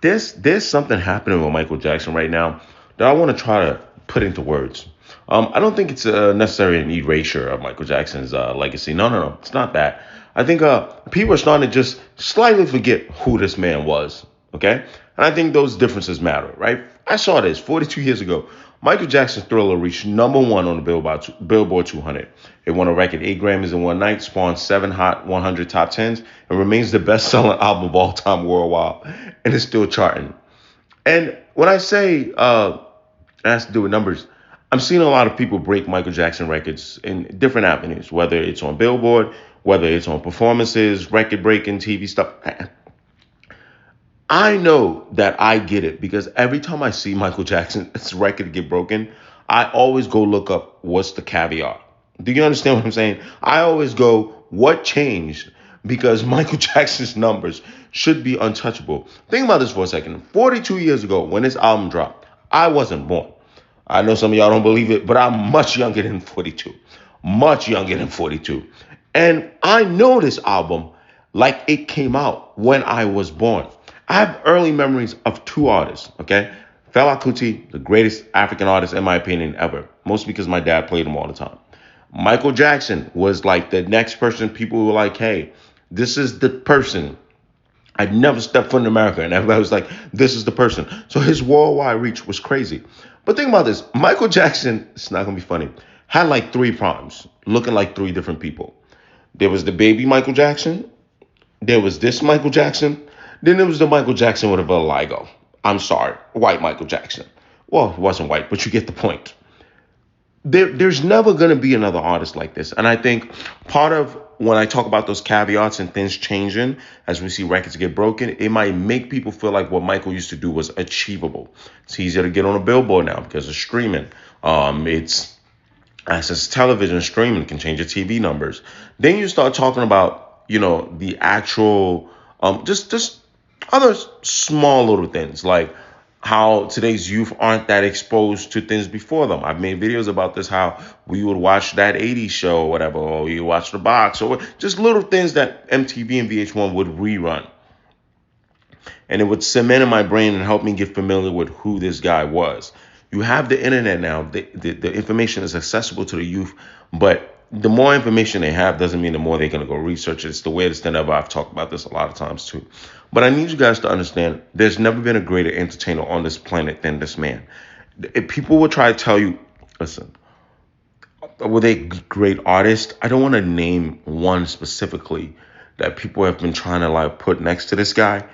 there's something happening with Michael Jackson right now that I want to try to put into words. I don't think it's necessarily an erasure of Michael Jackson's legacy. No, no, no, it's not that. I think people are starting to just slightly forget who this man was. Okay, and I think those differences matter, right? I saw this 42 years ago. Michael Jackson's Thriller reached #1 on the Billboard 200. It won a record 8 Grammys in one night, spawned 7 Hot 100 top tens, and remains the best-selling album of all time worldwide, and it's still charting. And when I say it has to do with numbers, I'm seeing a lot of people break Michael Jackson records in different avenues, whether it's on Billboard, whether it's on performances, record breaking, TV stuff. I know that I get it because every time I see Michael Jackson's record get broken, I always go look up what's the caveat. Do you understand what I'm saying? I always go, what changed? Because Michael Jackson's numbers should be untouchable. Think about this for a second. 42 years ago, when this album dropped, I wasn't born. I know some of y'all don't believe it, but I'm much younger than 42. Much younger than 42. And I know this album like it came out when I was born. I have early memories of two artists, okay? Fela Kuti, the greatest African artist in my opinion ever, mostly because my dad played him all the time. Michael Jackson was like the next person people were like, hey, this is the person. I'd never stepped foot in America, and everybody was like, this is the person. So his worldwide reach was crazy. But think about this. Michael Jackson, it's not going to be funny, had like three primes, looking like three different people. There was the baby Michael Jackson. There was this Michael Jackson. Then there was the Michael Jackson with a vitiligo. I'm sorry, white Michael Jackson. Well, he wasn't white, but you get the point. There's never going to be another artist like this. And I think part of when I talk about those caveats and things changing as we see records get broken, it might make people feel like what Michael used to do was achievable. It's easier to get on a billboard now because of streaming. It's access to television. Streaming can change your TV numbers. Then you start talking about, the actual, just other small little things like how today's youth aren't that exposed to things before them. I've made videos about this, how we would watch that 80s show or whatever, or you watch The Box, or just little things that MTV and VH1 would rerun. And it would cement in my brain and help me get familiar with who this guy was. You have the internet now. The information is accessible to the youth, but the more information they have doesn't mean the more they're going to go research it. It's the weirdest thing ever. I've talked about this a lot of times too. But I need you guys to understand there's never been a greater entertainer on this planet than this man. If people will try to tell you, listen, were they great artists? I don't want to name one specifically that people have been trying to like put next to this guy.